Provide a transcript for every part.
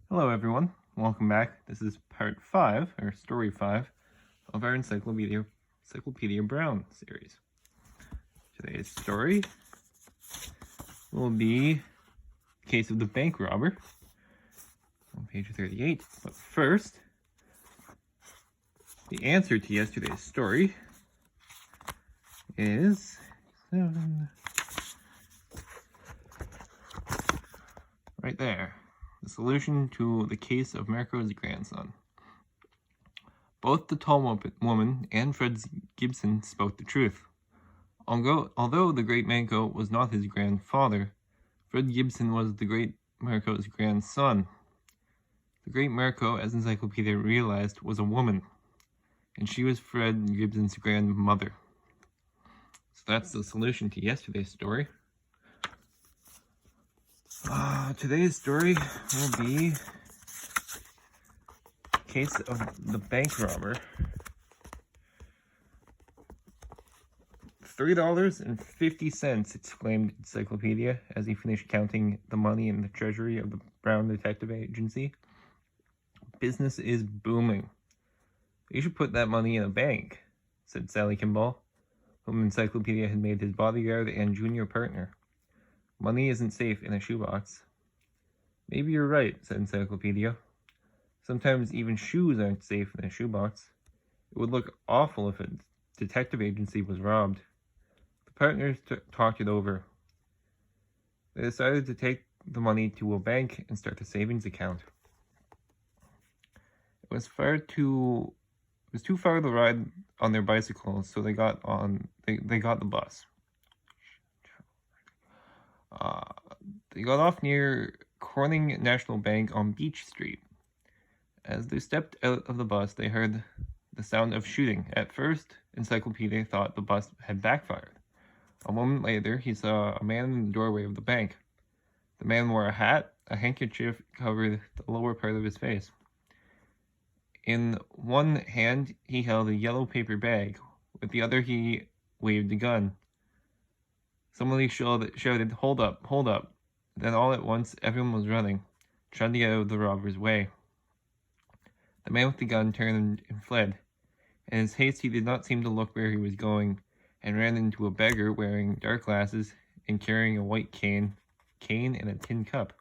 Hello everyone, welcome back. This is part 5, or story 5, of our Encyclopedia Brown series. Today's story will be Case of the Bank Robber on page 38. But first, the answer to yesterday's story is 7. Right there. The solution to the case of Marco's grandson. Both the tall woman and Fred Gibson spoke the truth. Although the great Marco was not his grandfather, Fred Gibson was the great Marco's grandson. The great Marco, as Encyclopedia realized, was a woman, and she was Fred Gibson's grandmother. So that's the solution to yesterday's story. Today's story will be Case of the Bank Robber. $3.50, exclaimed Encyclopedia as he finished counting the money in the treasury of the Brown Detective Agency. Business is booming. You should put that money in a bank, said Sally Kimball, whom Encyclopedia had made his bodyguard and junior partner. Money isn't safe in a shoebox. Maybe you're right, said Encyclopedia. Sometimes even shoes aren't safe in a shoebox. It would look awful if a detective agency was robbed. The partners talked it over. They decided to take the money to a bank and start a savings account. It was too far to ride on their bicycles, so they got the bus. They got off near Corning National Bank on Beach Street. As they stepped out of the bus, they heard the sound of shooting. At first, Encyclopedia thought the bus had backfired. A moment later, he saw a man in the doorway of the bank. The man wore a hat. A handkerchief covered the lower part of his face. In one hand, he held a yellow paper bag. With the other, he waved a gun. Somebody shouted, "Hold up, hold up." Then all at once, everyone was running, trying to get out of the robber's way. The man with the gun turned and fled. In his haste, he did not seem to look where he was going, and ran into a beggar wearing dark glasses and carrying a white cane and a tin cup.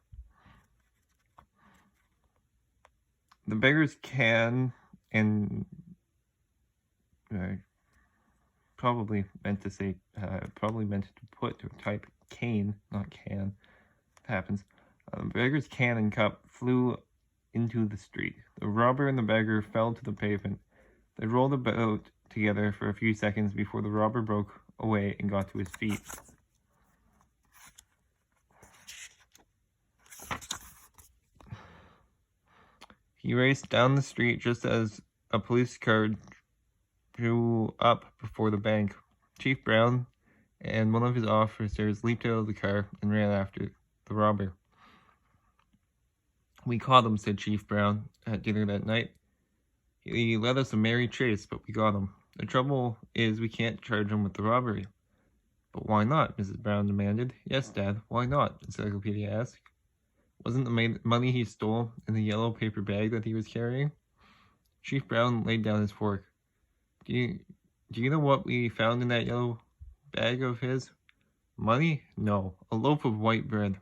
The beggar's can and probably meant to put or type cane, not can. It happens. The beggar's can and cup flew into the street. The robber and the beggar fell to the pavement. They rolled about together for a few seconds before the robber broke away and got to his feet. He raced down the street just as a police car drew up before the bank. Chief Brown and one of his officers leaped out of the car and ran after the robber. "We caught him," said Chief Brown at dinner that night. "He led us a merry chase, but we got him. The trouble is we can't charge him with the robbery." "But why not?" Mrs. Brown demanded. "Yes, Dad, why not?" Encyclopedia asked. "Wasn't the money he stole in the yellow paper bag that he was carrying?" Chief Brown laid down his fork. Do you know what we found in that yellow bag of his?" "Money? No, a loaf of white bread.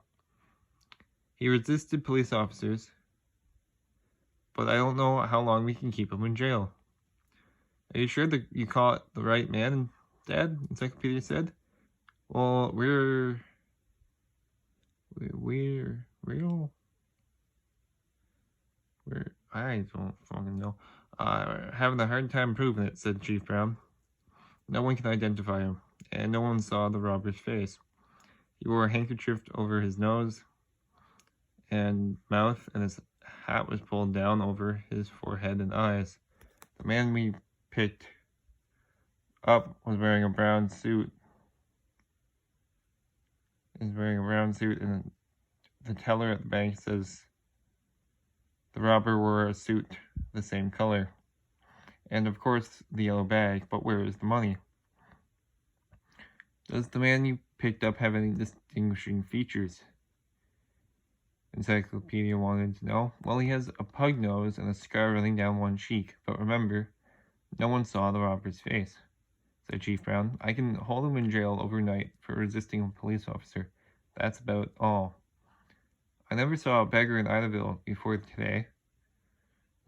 He resisted police officers, but I don't know how long we can keep him in jail." "Are you sure that you caught the right man, Dad?" Encyclopedia said. "Well, we're I don't fucking know. Having a hard time proving it," said Chief Brown. "No one can identify him, and no one saw the robber's face. He wore a handkerchief over his nose and mouth, and his hat was pulled down over his forehead and eyes. The man we picked up was wearing a brown suit. And the teller at the bank says the robber wore a suit the same color. And of course the yellow bag, but where is the money?" "Does the man you picked up have any distinguishing features?" Encyclopedia wanted to know. Well, he has a pug nose and a scar running down one cheek, but remember, no one saw the robber's face, said Chief Brown. I can hold him in jail overnight for resisting a police officer. That's about all. I never saw a beggar in Idaville before today,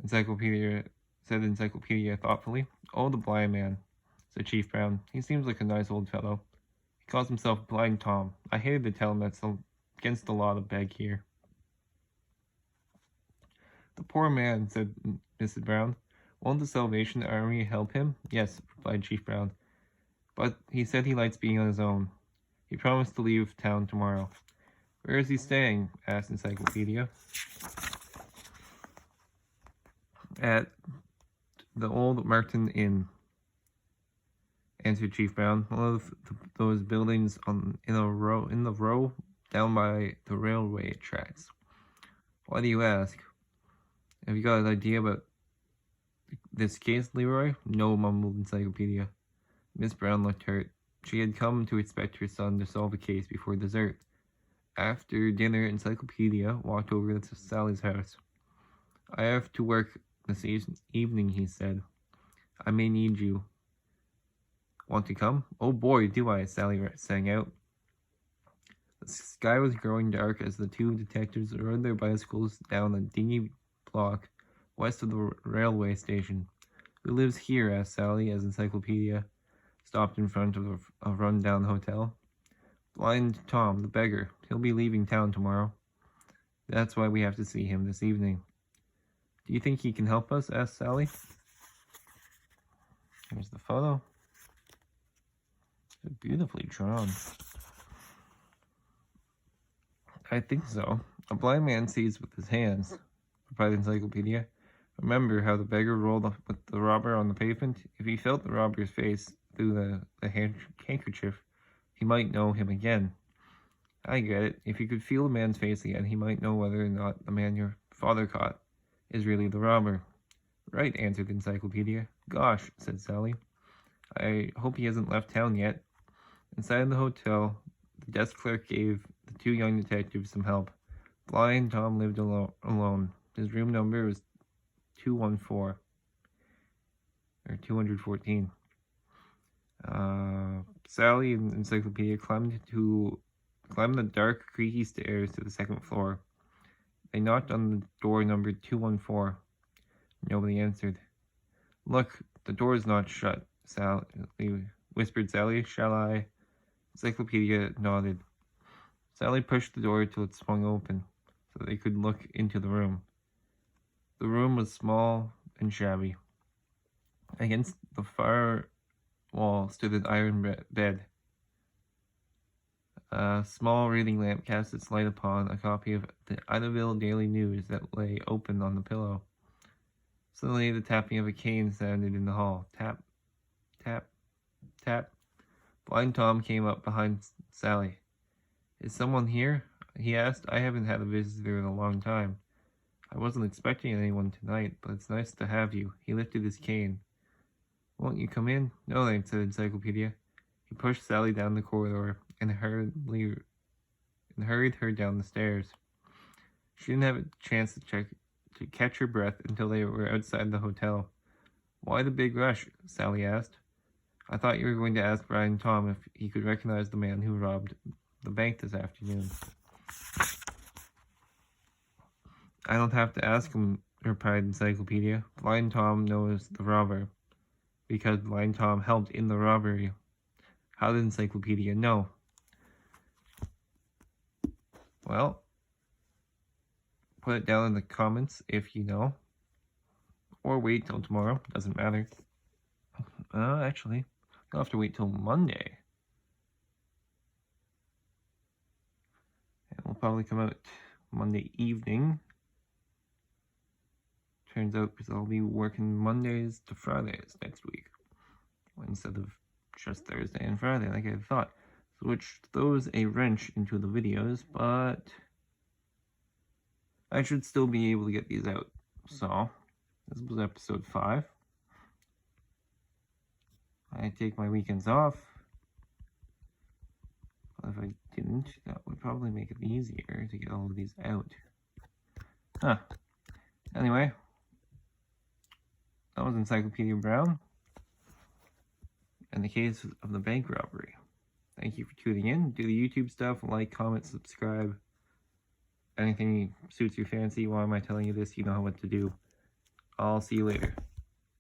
said Encyclopedia thoughtfully. Oh, the blind man, said Chief Brown. He seems like a nice old fellow. He calls himself Blind Tom. I hated to tell him that's against the law to beg here. The poor man, said Mrs. Brown. Won't the Salvation Army help him? Yes, replied Chief Brown. But he said he likes being on his own. He promised to leave town tomorrow. Where is he staying? Asked Encyclopedia. At the old Martin Inn, answered Chief Brown. One of those buildings in the row down by the railway tracks. Why do you ask? Have you got an idea about this case, Leroy? No, mumbled Encyclopedia. Miss Brown looked hurt. She had come to expect her son to solve a case before dessert. After dinner, Encyclopedia walked over to Sally's house. I have to work this evening, he said. I may need you. Want to come? Oh boy, do I, Sally sang out. The sky was growing dark as the two detectives rode their bicycles down a dingy block west of the railway station. Who lives here? Asked Sally as Encyclopedia stopped in front of a run-down hotel. Blind Tom, the beggar. He'll be leaving town tomorrow. That's why we have to see him this evening. Do you think he can help us? Asked Sally. Here's the photo. So beautifully drawn. I think so. A blind man sees with his hands, replied Encyclopedia. Remember how the beggar rolled with the robber on the pavement? If he felt the robber's face through the handkerchief, he might know him again. I get it. If he could feel the man's face again, he might know whether or not the man your father caught is really the robber. Right, answered Encyclopedia. Gosh, said Sally. I hope he hasn't left town yet. Inside the hotel, the desk clerk gave the two young detectives some help. Blind Tom lived alone. His room number was 214. Or 214. Sally and Encyclopedia climbed the dark, creaky stairs to the second floor. They knocked on the door numbered 214. Nobody answered. Look, the door is not shut, Sally whispered Sally. Shall I? Encyclopedia nodded. Sally pushed the door till it swung open, so they could look into the room. The room was small and shabby. Against the far wall stood an iron bed. A small reading lamp cast its light upon a copy of the Idaville Daily News that lay open on the pillow. Suddenly the tapping of a cane sounded in the hall. Tap, tap, tap. Blind Tom came up behind Sally. Is someone here? He asked. I haven't had a visitor in a long time. I wasn't expecting anyone tonight, but it's nice to have you. He lifted his cane. Won't you come in? No, thanks, said Encyclopedia. He pushed Sally down the corridor and hurried her down the stairs. She didn't have a chance to catch her breath until they were outside the hotel. Why the big rush? Sally asked. I thought you were going to ask Blind Tom if he could recognize the man who robbed the bank this afternoon. I don't have to ask him, replied Encyclopedia. Blind Tom knows the robber, because Blind Tom helped in the robbery. How did Encyclopedia know? Well, put it down in the comments if you know. Or wait till tomorrow. Doesn't matter. Actually, you'll have to wait till Monday. And it'll probably come out Monday evening. Turns out because I'll be working Mondays to Fridays next week, instead of just Thursday and Friday like I thought. Which throws a wrench into the videos, but I should still be able to get these out. So, this was episode 5. I take my weekends off. But if I didn't, that would probably make it easier to get all of these out. Anyway, that was Encyclopedia Brown and the case of the bank robbery. Thank you for tuning in. Do the YouTube stuff, like, comment, subscribe. Anything suits your fancy. Why am I telling you this? You know what to do. I'll see you later.